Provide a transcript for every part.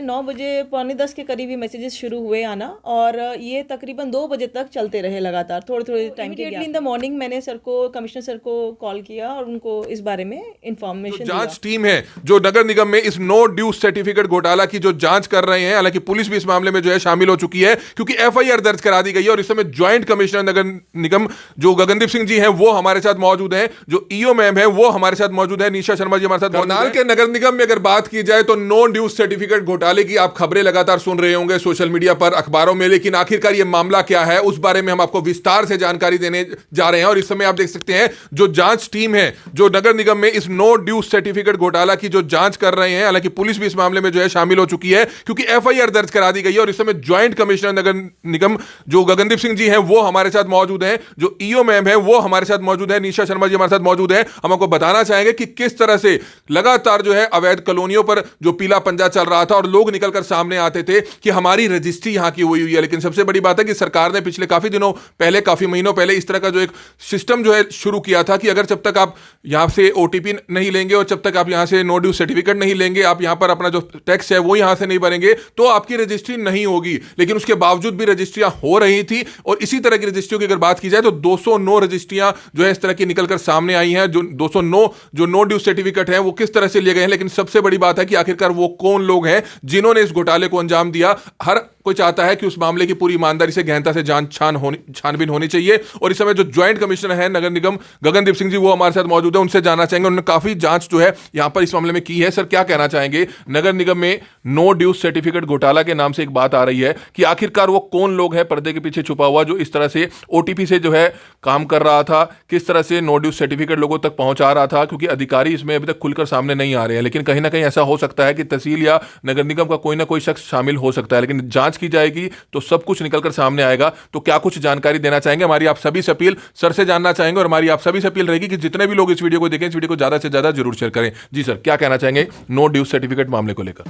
9 बजे पौने 10 के करीब ही मैसेजेस शुरू हुए आना और ये तकरीबन 2 बजे तक चलते रहे लगातार थोड़े थोड़े टाइम के इमीडिएटली इन द मॉर्निंग मैंने सर को कमिश्नर सर को कॉल किया और उनको इस बारे में जो इंफॉर्मेशन दिया। जांच टीम है जो नगर निगम में इस नो ड्यू सर्टिफिकेट घोटाला की जो जांच कर रहे हैं, हालांकि पुलिस भी इस मामले में जो है शामिल हो चुकी है क्योंकि एफआईआर दर्ज करा दी गई है और इस समय ज्वाइंट कमिश्नर नगर निगम जो गगनदीप सिंह जी हैं वो हमारे साथ मौजूद हैं, जो ईओ मैम है वो हमारे साथ मौजूद है, निशा शर्मा जी हमारे साथ। करनाल के नगर निगम में अगर बात की जाए तो नो ड्यू सर्टिफिकेट घोटाले की आप खबरें लगातार सुन रहे होंगे सोशल मीडिया पर, अखबारों में, लेकिन आखिरकार ये मामला क्या है उस बारे में हम आपको विस्तार से जानकारी देने जा रहे हैं। और इस समय आप देख सकते हैं जो जांच टीम है जो नगर निगम में इस नो ड्यू सर्टिफिकेट घोटाला की जो जांच कर रहे हैं, हालांकि पुलिस भी इस मामले में जो है शामिल हो चुकी है क्योंकि एफआईआर दर्ज करा दी गई है और इस समय ज्वाइंट कमिश्नर नगर निगम जो गगनदीप सिंह जी हैं वो हमारे साथ मौजूद हैं, जो ईओ मैम है वो हमारे साथ मौजूद है, निशा शर्मा जी हमारे साथ मौजूद है। हम आपको बताना चाहेंगे कि किस तरह से लगातार जो है अवैध कॉलोनियों पर जो पीला पंजा चल रहा था और लोग निकलकर सामने आते थे कि हमारी रजिस्ट्री यहां की हुई है। लेकिन सबसे बड़ी बात है कि सरकार ने पिछले काफी दिनों पहले, काफी महीनों पहले इस तरह का जो एक सिस्टम जो है शुरू किया था कि अगर जब तक आप यहां से ओटीपी नहीं लेंगे और जब तक आप यहां से नो ड्यू सर्टिफिकेट नहीं लेंगे, आप यहां पर अपना जो टैक्स है वो यहां से नहीं भरेंगे तो आपकी रजिस्ट्री नहीं होगी। लेकिन उसके बावजूद भी रजिस्ट्रियां हो रही थी और इसी तरह की रजिस्ट्रियों की अगर बात की जाए तो 209 रजिस्ट्रियां जो है इस तरह की निकलकर सामने आई हैं। जो 209 जो नो ड्यू सर्टिफिकेट है वो किस तरह से लिए गए हैं, लेकिन सबसे बड़ी बात है कि आखिरकार वो कौन लोग हैं जिन्होंने इस घोटाले को अंजाम दिया। हर कोई चाहता है कि उस मामले की पूरी ईमानदारी से, गहनता से छानबीन होनी चाहिए। और इस समय जो ज्वाइंट कमिश्नर है नगर निगम गगनदीप सिंह जी वो हमारे साथ मौजूद है, उनसे जानना चाहेंगे। उन्होंने काफी जांच जो है यहां पर इस मामले में की है। सर, क्या कहना चाहेंगे? नगर निगम में नो ड्यू सर्टिफिकेट घोटाला के नाम से एक बात आ रही है कि आखिरकार वो कौन लोग हैं पर्दे के पीछे छुपा हुआ जो इस तरह से ओटीपी से जो है काम कर रहा था, किस तरह से नो ड्यू सर्टिफिकेट लोगों तक पहुंचा रहा था, क्योंकि अधिकारी इसमें अभी तक खुलकर सामने नहीं आ रहे हैं। लेकिन कहीं ना कहीं ऐसा हो सकता है कि तहसील या नगर निगम का कोई ना कोई शख्स शामिल हो सकता है। लेकिन जांच की जाएगी तो सब कुछ निकलकर सामने आएगा। तो क्या कुछ जानकारी देना चाहेंगे? हमारी आप सभी से अपील सर से जानना चाहेंगे और हमारी आप सभी से अपील रहेगी कि जितने भी लोग इस वीडियो को देखें, इस वीडियो को ज्यादा से ज्यादा जरूर शेयर करें। जी सर, क्या कहना चाहेंगे नो ड्यू सर्टिफिकेट मामले को लेकर?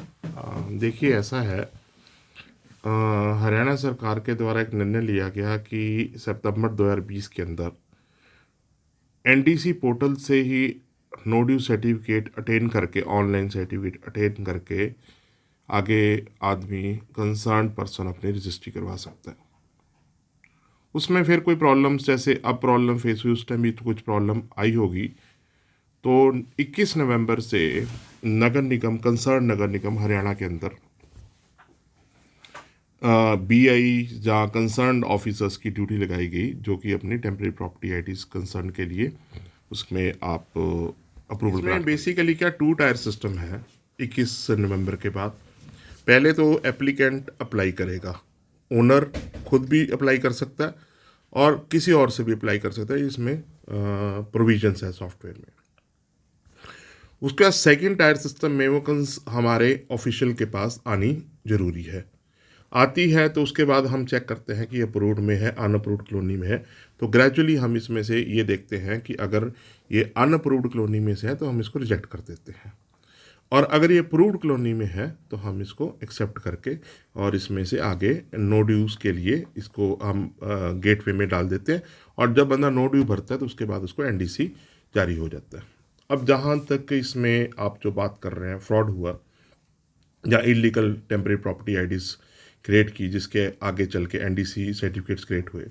देखिए, ऐसा है, हरियाणा सरकार के द्वारा एक निर्णय लिया गया कि सितंबर 2020 के अंदर एनडीसी पोर्टल से ही नो ड्यू सर्टिफिकेट अटेन करके, ऑनलाइन सर्टिफिकेट अटेन करके आगे आदमी कंसर्न पर्सन अपनी रजिस्ट्री करवा सकता है। उसमें फिर कोई प्रॉब्लम्स, जैसे अब प्रॉब्लम फेस हुई, उस टाइम भी तो कुछ प्रॉब्लम आई होगी। तो 21 नवंबर से नगर निगम, कंसर्न नगर निगम हरियाणा के अंदर बीआई या कंसर्न ऑफिसर्स की ड्यूटी लगाई गई, जो कि अपनी टेम्परेरी प्रॉपर्टी आईडीज कंसर्न के लिए उसमें आप अप्रूवल में बेसिकली क्या 2 टायर सिस्टम है। 21 नवंबर के बाद पहले तो एप्लीकेंट अप्लाई करेगा, ओनर खुद भी अप्लाई कर सकता है और किसी और से भी अप्लाई कर सकता है, इसमें प्रोविजंस है सॉफ्टवेयर में। उसके बाद सेकंड टायर सिस्टम में वो हमारे ऑफिशियल के पास आनी ज़रूरी है। आती है तो उसके बाद हम चेक करते हैं कि अप्रूव्ड में है, अनअप्रूव्ड कॉलोनी में है। तो ग्रेजुअली हम इसमें से ये देखते हैं कि अगर ये अनअप्रूव्ड कॉलोनी में से है तो हम इसको रिजेक्ट कर देते हैं, और अगर ये अप्रूव्ड कॉलोनी में है तो हम इसको एक्सेप्ट करके और इसमें से आगे नो ड्यूज़ के लिए इसको हम गेटवे में डाल देते हैं। और जब बंदा नो ड्यू भरता है तो उसके बाद उसको एनडीसी जारी हो जाता है। अब जहाँ तक इसमें आप जो बात कर रहे हैं, फ्रॉड हुआ या illegal temporary property IDs create की जिसके आगे चल के एनडीसी सर्टिफिकेट्स क्रिएट हुए,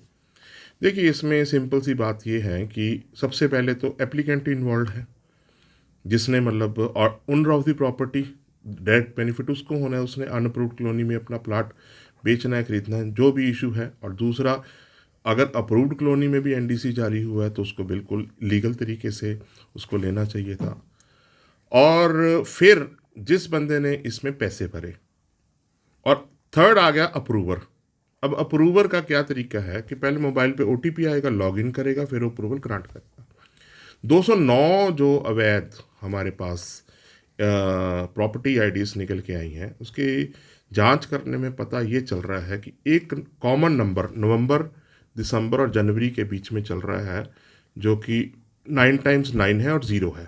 देखिए इसमें सिंपल सी बात ये है कि सबसे पहले तो एप्लीकेंट इन्वॉल्व है, जिसने मतलब और owner of the property direct benefit उसको होना है, उसने अनअप्रूव्ड कॉलोनी में अपना प्लाट बेचना है, खरीदना है, जो भी इशू है। और दूसरा, अगर अप्रूव्ड कॉलोनी में भी एनडीसी जारी हुआ है तो उसको बिल्कुल लीगल तरीके से उसको लेना चाहिए था। और फिर जिस बंदे ने इसमें पैसे भरे, और थर्ड आ गया अप्रूवर। अब अप्रूवर का क्या तरीका है कि पहले मोबाइल पे ओटीपी आएगा, लॉगिन करेगा, फिर अप्रूवल ग्रांट करेगा। 209 जो अवैध हमारे पास प्रॉपर्टी आईडीज निकल के आई हैं, उसकी जांच करने में पता ये चल रहा है कि एक कॉमन नंबर नवंबर, दिसंबर और जनवरी के बीच में चल रहा है, जो कि 9 टाइम्स 9 है और 0 है।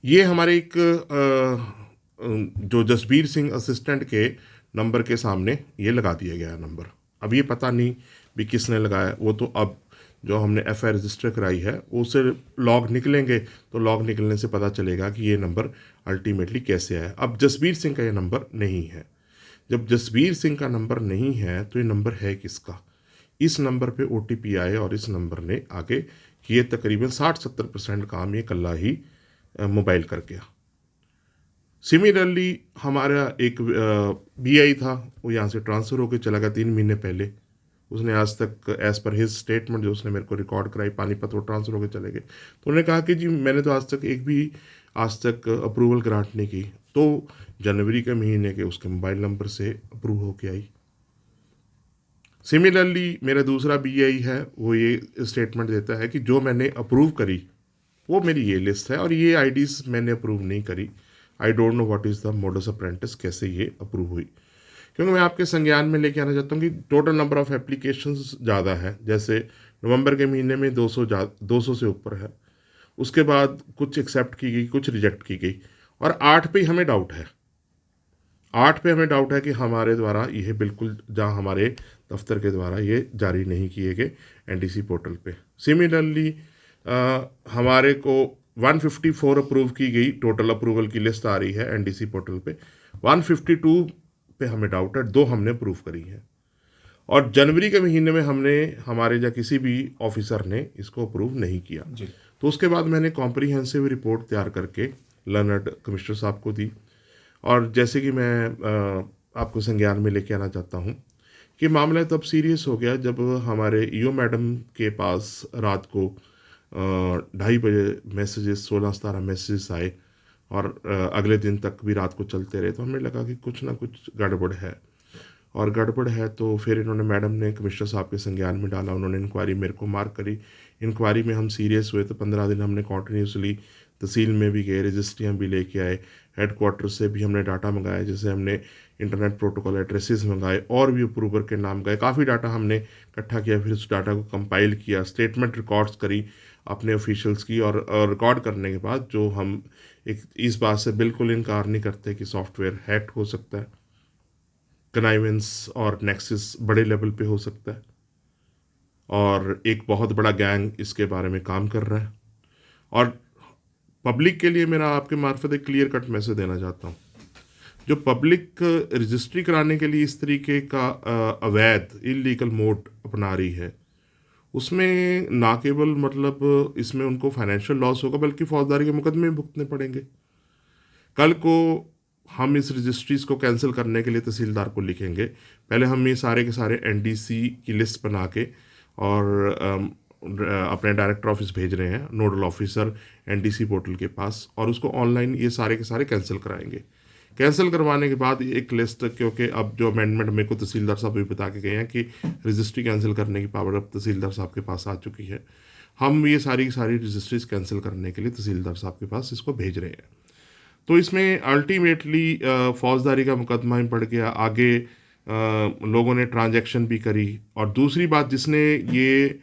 ये हमारे एक जो जसबीर सिंह असिस्टेंट के नंबर के सामने ये लगा दिया गया नंबर। अब ये पता नहीं भी किसने लगाया, वो तो अब जो हमने FIR रजिस्टर कराई है उससे लॉग निकलेंगे, तो लॉग निकलने से पता चलेगा कि ये नंबर अल्टीमेटली कैसे आया। अब जसबीर सिंह का ये नंबर नहीं है। जब जसबीर सिंह का नंबर नहीं है तो ये नंबर है किसका? इस नंबर पे OTP आए और इस नंबर ने आगे किए तकरीबन 60-70% काम ये कल्ला ही मोबाइल कर गया। सिमिलरली हमारा एक BI था, वो यहाँ से ट्रांसफ़र होकर चला गया 3 महीने पहले। उसने आज तक एज़ पर हिज स्टेटमेंट जो उसने मेरे को रिकॉर्ड कराई पानीपत, वो ट्रांसफ़र होकर चले गए। तो उन्होंने कहा कि जी मैंने तो आज तक अप्रूवल ग्रांट नहीं की। तो जनवरी के महीने के उसके मोबाइल नंबर से अप्रूव होके आई। सिमिलरली मेरा दूसरा BI है, वो ये स्टेटमेंट देता है कि जो मैंने अप्रूव करी वो मेरी ये लिस्ट है और ये IDs मैंने अप्रूव नहीं करी। I don't know what is the modus operandis, कैसे ये अप्रूव हुई। क्योंकि मैं आपके संज्ञान में लेके आना चाहता हूँ कि टोटल नंबर ऑफ़ एप्लीकेशंस ज़्यादा है। जैसे नवंबर के महीने में 200 से ऊपर है। उसके बाद कुछ एक्सेप्ट की गई, कुछ रिजेक्ट की गई, और 8 पे हमें डाउट है। 8 पे हमें डाउट है कि हमारे द्वारा ये बिल्कुल, जहाँ हमारे दफ्तर के द्वारा ये जारी नहीं किए गए NDC पोर्टल पे। सिमिलरली हमारे को 154 अप्रूव की गई, टोटल अप्रूवल की लिस्ट आ रही है NDC पोर्टल पे। 152 पे हमें डाउट है, 2 हमने अप्रूव करी है। और जनवरी के महीने में हमने, हमारे या किसी भी ऑफिसर ने इसको अप्रूव नहीं किया। तो उसके बाद मैंने कॉम्प्रीहेंसिव रिपोर्ट तैयार करके लर्नड कमिश्नर साहब को दी। और जैसे कि मैं आपको संज्ञान में लेके आना चाहता हूँ कि मामला तब सीरियस हो गया जब हमारे EO मैडम के पास रात को 2:30 बजे मैसेजेस, 16-17 मैसेजेस आए और अगले दिन तक भी रात को चलते रहे। तो हमें लगा कि कुछ ना कुछ गड़बड़ है, और गड़बड़ है तो फिर इन्होंने, मैडम ने कमिश्नर साहब के संज्ञान में डाला। उन्होंने इंक्वायरी मेरे को मार्क करी। इंक्वायरी में हम सीरियस हुए तो 15 दिन हमने कॉन्टीन्यूसली तहसील में भी गए, रजिस्ट्रियाँ भी लेके आए, हेडक्वार्टर से भी हमने डाटा मंगाया, जैसे हमने इंटरनेट प्रोटोकॉल एड्रेसेस मंगाए और भी अप्रूवर के नाम गए। काफ़ी डाटा हमने इकट्ठा किया, फिर उस डाटा को कंपाइल किया, स्टेटमेंट रिकॉर्ड्स करी अपने ऑफिशियल्स की, और रिकॉर्ड करने के बाद जो हम एक इस बात से बिल्कुल इनकार नहीं करते कि सॉफ्टवेयर हैक हो सकता है, कनाइवेंस और नेक्सस बड़े लेवल पे हो सकता है, और एक बहुत बड़ा गैंग इसके बारे में काम कर रहा है। और पब्लिक के लिए मेरा आपके मार्फत एक क्लियर कट मैसेज देना चाहता हूँ। जो पब्लिक रजिस्ट्री कराने के लिए इस तरीके का अवैध इलीगल मोड अपना रही है, उसमें ना केवल मतलब इसमें उनको फाइनेंशियल लॉस होगा, बल्कि फौजदारी के मुकदमे भुगतने पड़ेंगे। कल को हम इस रजिस्ट्रीज को कैंसिल करने के लिए तहसीलदार को लिखेंगे। पहले हम ये सारे के सारे NDC की लिस्ट बना के और अपने डायरेक्टर ऑफिस भेज रहे हैं, नोडल ऑफिसर NDC पोर्टल के पास, और उसको ऑनलाइन ये सारे के सारे कैंसिल कराएंगे। कैंसिल करवाने के बाद एक लिस्ट, क्योंकि अब जो अमेंडमेंट मेरे को तहसीलदार साहब भी बता के गए हैं कि रजिस्ट्री कैंसिल करने की पावर अब तहसीलदार साहब के पास आ चुकी है। हम ये सारी की सारी रजिस्ट्रीज कैंसिल करने के लिए तहसीलदार साहब के पास इसको भेज रहे हैं। तो इसमें अल्टीमेटली फौजदारी का मुकदमा ही पड़ गया। आगे लोगों ने ट्रांजैक्शन भी करी, और दूसरी बात, जिसने ये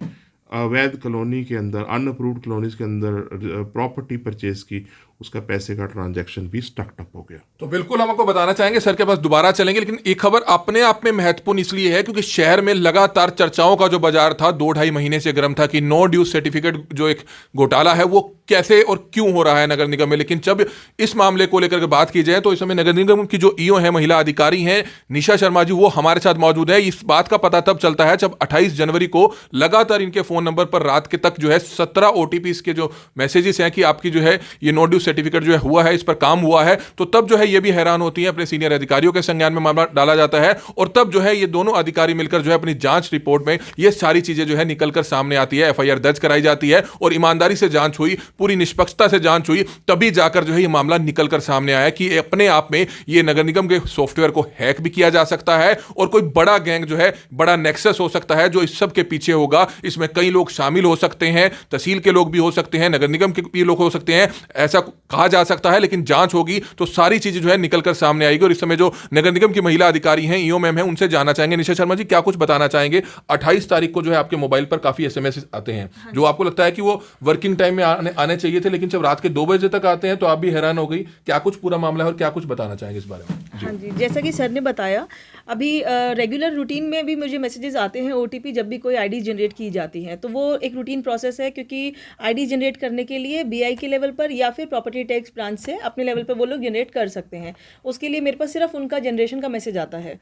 अवैध कॉलोनी के अंदर, अनअप्रूव्ड कॉलोनीज के अंदर प्रॉपर्टी परचेज की, उसका पैसे का ट्रांजैक्शन भी स्टक्ड अप हो गया। तो बिल्कुल हम आपको बताना चाहेंगे, सर के पास दोबारा चलेंगे, लेकिन एक खबर अपने आप में महत्वपूर्ण इसलिए है क्योंकि शहर में लगातार चर्चाओं का जो बाजार था 2-2.5 महीने से गर्म था कि नो ड्यूज सर्टिफिकेट जो एक घोटाला है वो कैसे और क्यों हो रहा है नगर निगम में। लेकिन जब इस मामले को लेकर बात की जाए तो इस समय नगर निगम की जो EO है, महिला अधिकारी हैं निशा शर्मा जी, वो हमारे साथ मौजूद है। इस बात का पता तब चलता है जब 28 जनवरी को लगातार इनके फोन नंबर पर रात के तक जो है 17 OTPs के जो मैसेजेस हैं कि आपकी जो है ये नो ड्यूज सर्टिफिकेट जो है हुआ है, इस पर काम हुआ है। तो तब जो है ये भी हैरान होती है, अपने सीनियर अधिकारियों के संज्ञान में मामला डाला जाता है, और तब जो है ये दोनों अधिकारी मिलकर जो है अपनी जांच रिपोर्ट में ये सारी चीजें जो है निकलकर सामने आती है, FIR दर्ज कराई जाती है, और ईमानदारी से जांच हुई, पूरी निष्पक्षता से जांच हुई, तभी जाकर जो है ये मामला निकलकर सामने आया कि अपने आप में ये नगर निगम के सॉफ्टवेयर को हैक भी किया जा सकता है, और कोई बड़ा गैंग जो है, बड़ा नेक्सस हो सकता है जो इस सब के पीछे होगा। इसमें कई लोग शामिल हो सकते हैं, तहसील के लोग भी हो सकते हैं, नगर निगम के भी लोग हो सकते हैं। ऐसा कहा जा सकता है, लेकिन जांच होगी तो सारी चीजें जो है निकलकर सामने आएगी। और इस समय जो नगर निगम की महिला अधिकारी हैं, ईओ मैम हैं, उनसे जानना चाहेंगे। निशा शर्मा जी, क्या कुछ बताना चाहेंगे? 28 तारीख को जो है आपके मोबाइल पर काफी एसएमएस आते हैं, जो आपको लगता है कि वो वर्किंग टाइम में आने चाहिए थे, लेकिन जब रात के 2 बजे तक आते हैं तो आप भी हैरान हो गई। क्या कुछ पूरा मामला है और क्या कुछ बताना चाहेंगे इस बारे में? हाँ जी, जैसा कि सर ने बताया, अभी रेगुलर रूटीन में भी मुझे मैसेजेस आते हैं ओटीपी जब भी कोई आईडी जनरेट की जाती है, तो वो एक रूटीन प्रोसेस है, क्योंकि आईडी जनरेट करने के लिए बीआई के लेवल पर या फिर प्रॉपर्टी टैक्स ब्रांच से अपने लेवल पर वो लोग जनरेट कर सकते हैं। उसके लिए मेरे पास सिर्फ उनका जनरेशन का मैसेज आता है,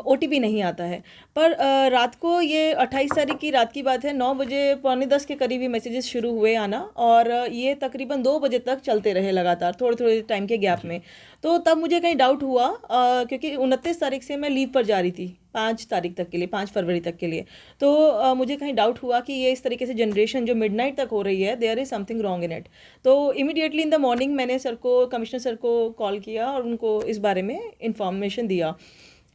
ओटीपी नहीं आता है। पर रात को, ये 28 तारीख की रात की बात है, 9 बजे पौने 10 के करीब ये मैसेजेस शुरू हुए आना, और ये तकरीबन 2 बजे तक चलते रहे लगातार, थोड़े थोड़े टाइम के गैप में। तो तब मुझे कहीं डाउट हुआ, क्योंकि 29 तारीख से मैं लीव पर जा रही थी 5 तारीख तक के लिए, 5 फरवरी तक के लिए। तो मुझे कहीं डाउट हुआ कि ये इस तरीके से जनरेशन जो मिडनाइट तक हो रही है, there is something wrong in it. तो इमीडिएटली इन द मॉर्निंग मैंने सर को, कमिश्नर सर को कॉल किया और उनको इस बारे में इंफॉर्मेशन दिया।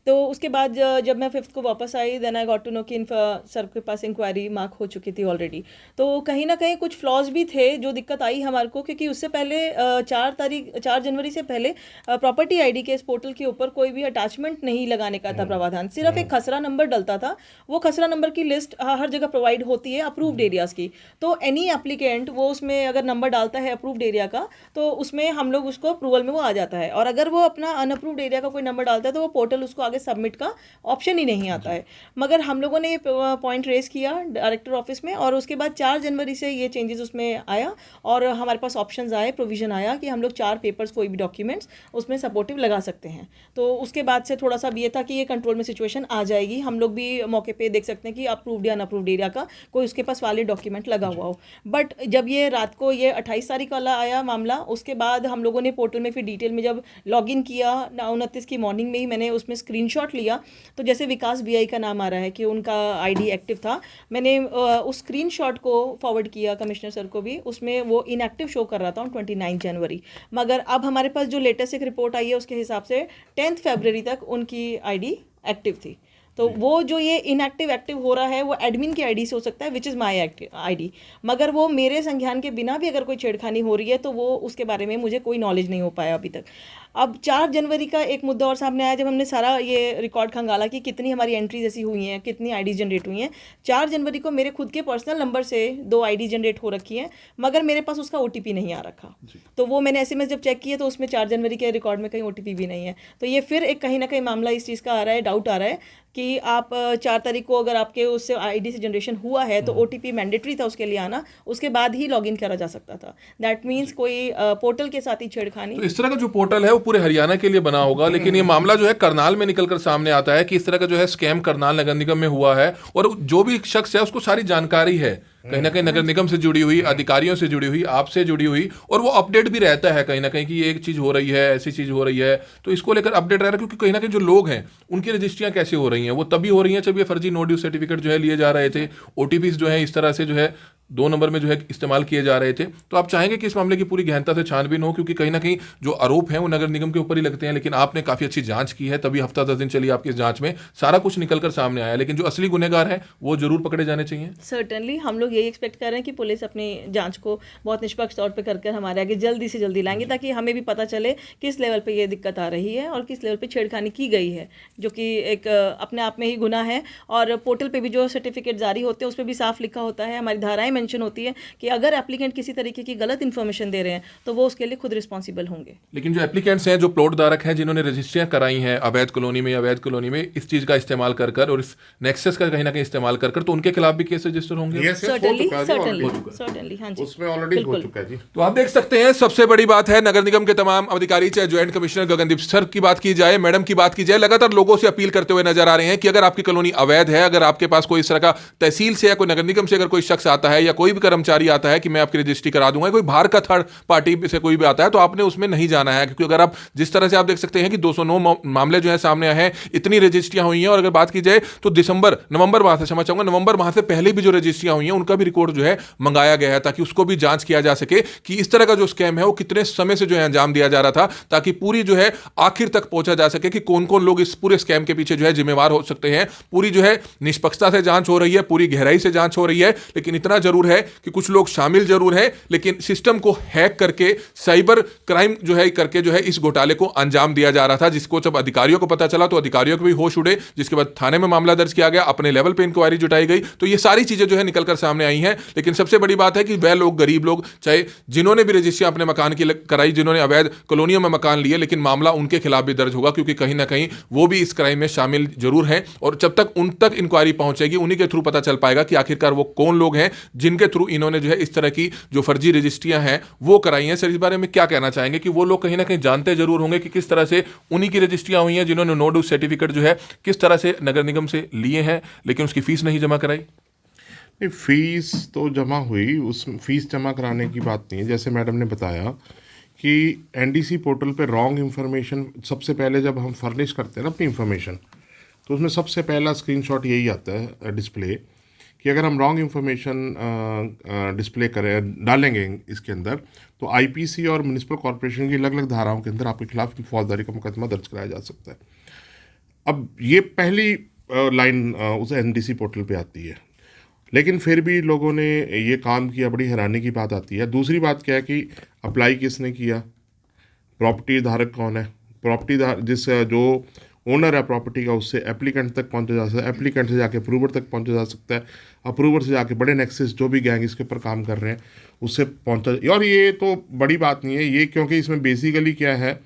तो उसके बाद जब मैं 5th को वापस आई, then I got to know कि सर के पास इंक्वायरी मार्क हो चुकी थी ऑलरेडी। तो कहीं ना कहीं कुछ फ्लॉज भी थे जो दिक्कत आई हमारे को, क्योंकि उससे पहले 4 जनवरी से पहले प्रॉपर्टी आईडी के इस पोर्टल के ऊपर कोई भी अटैचमेंट नहीं लगाने का था प्रावधान, सिर्फ एक खसरा नंबर डलता था। वो खसरा नंबर की लिस्ट हर जगह प्रोवाइड होती है अप्रूव्ड एरियाज़ की। तो एनी एप्लीकेंट वो उसमें अगर नंबर डालता है अप्रूव्ड एरिया का, तो उसमें हम लोग उसको अप्रूवल में वो आ जाता है। और अगर वो अपना अनअप्रूव्ड एरिया का कोई नंबर डालता है तो वो पोर्टल उसको आगे सबमिट का ऑप्शन ही नहीं आता है। मगर हम लोगों ने ये पॉइंट रेज किया डायरेक्टर ऑफिस में, और उसके बाद 4 जनवरी से ये चेंजेस उसमें आया, और हमारे पास ऑप्शंस आए, प्रोविजन आया कि हम लोग 4 पेपर्स, कोई भी डॉक्यूमेंट्स उसमें सपोर्टिव लगा सकते हैं। तो उसके बाद से थोड़ा सा ये था कि ये कंट्रोल में सिचुएशन आ जाएगी, हम लोग भी मौके पे देख सकते हैं कि अप्रूव्ड या अनअप्रूव्ड एरिया का कोई उसके पास वैलिड डॉक्यूमेंट लगा हुआ हो। बट जब ये रात को ये 28 तारीख वाला आया मामला, उसके बाद हम लोगों ने पोर्टल में फिर डिटेल में जब लॉगिन किया, 29 की मॉर्निंग में ही मैंने उसमें स्क्रीनशॉट लिया। तो जैसे विकास बीआई का नाम आ रहा है कि उनका आईडी एक्टिव था, मैंने उस स्क्रीनशॉट को फॉरवर्ड किया कमिश्नर सर को भी, उसमें वो इनएक्टिव शो कर रहा था ऑन 29 जनवरी। मगर अब हमारे पास जो लेटेस्ट एक रिपोर्ट आई है उसके हिसाब से 10 फरवरी तक उनकी आईडी एक्टिव थी। तो वो जो ये इनएक्टिव एक्टिव हो रहा है वो एडमिन की आईडी से हो सकता है, विच इज़ माय आईडी। मगर वो मेरे संज्ञान के बिना भी अगर कोई छेड़खानी हो रही है तो वो उसके बारे में मुझे कोई नॉलेज नहीं हो पाया अभी तक। अब 4 जनवरी का एक मुद्दा और सामने आया, जब हमने सारा ये रिकॉर्ड खंगाला कि कितनी हमारी एंट्रीज ऐसी हुई हैं, कितनी आईडी जनरेट हुई हैं। 4 जनवरी को मेरे खुद के पर्सनल नंबर से 2 आईडी जनरेट हो रखी हैं, मगर मेरे पास उसका ओटीपी नहीं आ रखा। तो वो मैंने एसएमएस जब चेक किया तो उसमें 4 जनवरी के रिकॉर्ड में कहीं ओटीपी भी नहीं है। तो ये फिर एक कहीं ना कहीं मामला इस चीज़ का आ रहा है, डाउट आ रहा है कि आप 4 तारीख को अगर आपके उससे आईडी से जनरेशन हुआ है तो ओटीपी मैंडेटरी था उसके लिए आना, उसके बाद ही लॉगिन करा जा सकता था। दैट मीन्स कोई पोर्टल के साथ ही छेड़खानी। तो इस तरह का जो पोर्टल है वो पूरे हरियाणा के लिए बना होगा, लेकिन ये मामला जो है करनाल में निकलकर सामने आता है कि इस तरह का जो है स्कैम करनाल नगर निगम में हुआ है, और जो भी शख्स है उसको सारी जानकारी है, कहीं ना कहीं नगर निगम से जुड़ी हुई, अधिकारियों से जुड़ी हुई, आपसे जुड़ी हुई, और वो अपडेट भी रहता है कहीं ना कहीं कि ये एक चीज़ हो रही है, ऐसी चीज़ हो रही है, तो इसको लेकर अपडेट रह रहा है। क्योंकि कहीं ना कहीं जो लोग हैं उनकी रजिस्ट्रियां कैसे हो रही हैं, वो तभी हो रही हैं जब ये फर्जी नो ड्यू सर्टिफिकेट जो है लिए जा रहे थे, ओटीपीज जो है इस तरह से जो है 2 नंबर में जो है इस्तेमाल किए जा रहे थे। तो आप चाहेंगे कि इस मामले की पूरी गहनता से छानबीन हो, क्योंकि कहीं ना कहीं जो आरोप हैं वो नगर निगम के ऊपर ही लगते हैं, लेकिन आपने काफ़ी अच्छी जांच की है, तभी हफ्ता 10 दिन चली आपकी इस जांच में सारा कुछ निकलकर सामने आया, लेकिन जो असली गुनहगार हैं वो जरूर पकड़े जाने चाहिए। सर्टेनली हम लोग यही एक्सपेक्ट कर रहे हैं कि पुलिस अपनी जांच को बहुत निष्पक्ष तौर पे कर हमारे आगे जल्दी से जल्दी लाएंगे, ताकि हमें भी पता चले किस लेवल पे ये दिक्कत आ रही है और किस लेवल पे छेड़खानी की गई है, जो कि एक अपने आप में ही गुनाह है। और पोर्टल पे भी जो सर्टिफिकेट जारी होते हैं उस पर भी साफ लिखा होता है, हमारी धाराएं मेंशन होती है कि अगर एप्लीकेंट किसी तरीके की गलत इन्फॉर्मेशन दे रहे हैं तो वो उसके लिए खुद रिस्पॉन्सिबल होंगे। लेकिन जो एप्लीकेंट्स हैं, जो प्लॉट धारक हैं, जिन्होंने रजिस्ट्रियां कराई हैं अवैध कॉलोनी में इस चीज का इस्तेमाल कर और इस नेक्सस का कहीं ना कहीं इस्तेमाल कर, तो उनके खिलाफ भी केस रजिस्टर होंगे। सर्टेनली हाँ जी, उसमें ऑलरेडी हो चुका है जी। तो आप देख सकते हैं, सबसे बड़ी बात है नगर निगम के तमाम अधिकारी, चाहे ज्वाइंट कमिश्नर गगनदीप सर की बात की जाए, मैडम की बात की जाए, लगातार लोगों से अपील करते हुए नजर आ रहे हैं कि अगर आपकी कॉलोनी अवैध है, अगर आपके पास कोई इस तरह का तहसील से या कोई नगर निगम से अगर कोई शख्स आता है या कोई भी कर्मचारी आता है कि मैं आपकी रजिस्ट्री करा दूंगा, कोई बाहर का थर्ड पार्टी से कोई भी आता है, तो आपने उसमें नहीं जाना है। क्योंकि अगर आप जिस तरह से आप देख सकते हैं कि 209 मामले जो है सामने आए हैं, इतनी रजिस्ट्रियां हुई हैं, और अगर बात की जाए तो नवंबर माह से, क्षमा चाहूंगा, नवंबर माह से पहले भी जो रजिस्ट्रियां हुई हैं उनका भी रिकॉर्ड जो है मंगाया गया है, ताकि उसको भी जांच किया जा सके कि इस तरह का जो स्कैम है वो कितने समय से जो है अंजाम दिया जा रहा था, ताकि पूरी जो है आखिर तक पहुंचा जा सके कि कौन कौन लोग इस पूरे स्कैम के पीछे जो है जिम्मेवार हो सकते हैं। पूरी जो है निष्पक्षता से जांच हो रही है, पूरी गहराई से जांच हो रही है, लेकिन इतना जरूर है कि कुछ लोग शामिल जरूर है, लेकिन सिस्टम को हैक करके साइबर क्राइम जो है करके जो है इस घोटाले को अंजाम दिया जा रहा था, जिसको जब अधिकारियों को पता चला तो अधिकारियों को भी होश उड़े, जिसके बाद थाने में मामला दर्ज किया गया, अपने लेवल पे इंक्वायरी जुटाई गई, तो ये सारी चीजें जो है निकलकर सामने आई हैं। लेकिन सबसे बड़ी बात है कि वह लोग, गरीब लोग, चाहे जिन्होंने भी रजिस्ट्रियां अपने मकान की कराई, जिन्होंने अवैध कॉलोनियों में मकान लिए, लेकिन मामला उनके खिलाफ भी दर्ज होगा, क्योंकि कहीं ना कहीं वो भी इस क्राइम में शामिल जरूर हैं। और जब तक उन तक इंक्वायरी पहुंचेगी, उन्हीं के थ्रू पता चल पाएगा कि आखिरकार वो कौन लोग हैं जिनके थ्रू इन्होंने जो है इस तरह की जो फर्जी रजिस्ट्रियां हैं वो कराई हैं। सर, इस बारे में क्या कहना चाहेंगे कि वो लोग कहीं ना कहीं जानते जरूर होंगे कि किस तरह से उन्हीं की रजिस्ट्रियां हुई हैं, जिन्होंने नो ड्यूज सर्टिफिकेट जो है किस तरह से नगर निगम से लिए हैं, लेकिन उसकी फीस नहीं जमा कराई? फीस तो जमा हुई, उस फीस जमा कराने की बात नहीं है। जैसे मैडम ने बताया कि एनडीसी पोर्टल पे रॉन्ग इन्फॉर्मेशन, सबसे पहले जब हम फर्निश करते हैं ना अपनी इन्फॉर्मेशन, तो उसमें सबसे पहला स्क्रीनशॉट यही आता है डिस्प्ले, कि अगर हम रॉन्ग इन्फॉर्मेशन डिस्प्ले करें, डालेंगे इसके अंदर, तो आईपीसी और म्युनिसिपल कॉर्पोरेशन की अलग अलग धाराओं के अंदर आपके खिलाफ फौजदारी का मुकदमा दर्ज कराया जा सकता है। अब ये पहली लाइन उस एनडीसी पोर्टल पे आती है, लेकिन फिर भी लोगों ने ये काम किया, बड़ी हैरानी की बात आती है। दूसरी बात क्या है कि अप्लाई किसने किया, प्रॉपर्टी धारक कौन है, प्रॉपर्टी जिस जो ओनर है प्रॉपर्टी का, उससे एप्लीकेंट तक पहुंचा जा सकता है, एप्लीकेंट से जाके अप्रूवर तक पहुंचा जा सकता है, अप्रूवर से जाके बड़े नेक्सस जो भी गैंग इसके ऊपर काम कर रहे हैं उससे पहुंचा। और ये तो बड़ी बात नहीं है ये, क्योंकि इसमें बेसिकली क्या है,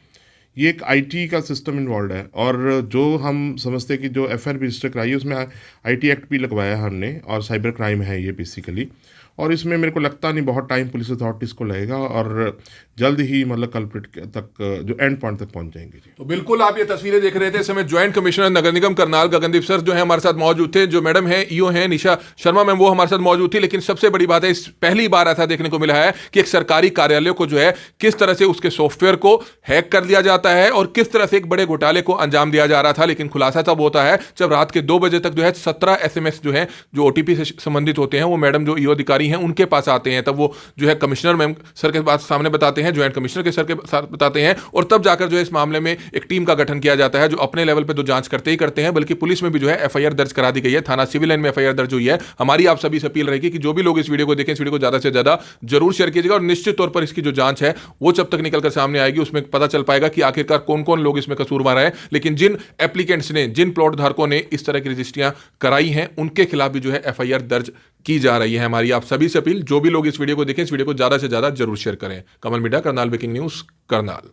ये एक आईटी का सिस्टम इन्वॉल्व है। और जो हम समझते हैं कि जो एफआईआर रजिस्टर कराई है उसमें आईटी एक्ट भी लगवाया है हमने, और साइबर क्राइम है ये बेसिकली। और इसमें मेरे को लगता नहीं बहुत टाइम पुलिस अथॉरिटीज़ को लगेगा, और जल्द ही मतलब कल्प्रिट तक, जो एंड पॉइंट तक पहुंच जाएंगे जी। तो बिल्कुल आप ये तस्वीरें देख रहे थे, इस समय ज्वाइंट कमिश्नर नगर निगम करनाल गगनदीप सर जो है हमारे साथ मौजूद थे, जो मैडम है ईओ हैं निशा शर्मा मैम, वो हमारे साथ मौजूद थी। लेकिन सबसे बड़ी बात है, इस पहली बार ऐसा देखने को मिला है कि एक सरकारी कार्यालय को जो है किस तरह से उसके सॉफ्टवेयर को हैक कर लिया जाता है और किस तरह से एक बड़े घोटाले को अंजाम दिया जा रहा था। लेकिन खुलासा तब होता है जब रात के 2 बजे तक जो है 17 SMS जो है जो OTP से संबंधित होते हैं, वो मैडम जो ईओ अधिकारी हैं उनके पास आते हैं। तब वो जो है कमिश्नर मैम सर के पास सामने बताते हैं, ज्वाइंट कमिश्नर के सर के साथ बताते हैं, और तब जाकर जो है इस मामले में एक टीम का गठन किया जाता है, जो अपने लेवल पे तो जांच करते ही करते हैं, बल्कि पुलिस में भी जो है एफआईआर दर्ज करा दी गई है, थाना सिविल लाइन में एफआईआर दर्ज हुई है। हमारी आप सभी से अपील रहेगी कि जो भी लोग इस वीडियो को देखें, इस वीडियो को ज्यादा से ज्यादा जरूर शेयर कीजिएगा, और निश्चित तौर पर इसकी जो जांच है वो जब तक निकलकर सामने आएगी उसमें पता चल पाएगा कि आखिरकार कौन कौन लोग इसमें कसूरवार है। लेकिन जिन एप्लीकेंट्स ने, जिन प्लॉट धारकों ने इस तरह की रजिस्ट्रियां कराई हैं, उनके खिलाफ भी जो है एफआईआर दर्ज की जा रही है। हमारी आप सभी से अपील, जो भी लोग इस वीडियो को देखें, इस वीडियो को ज्यादा से ज्यादा जरूर शेयर करें। Kamal media, Karnal breaking news, Karnal.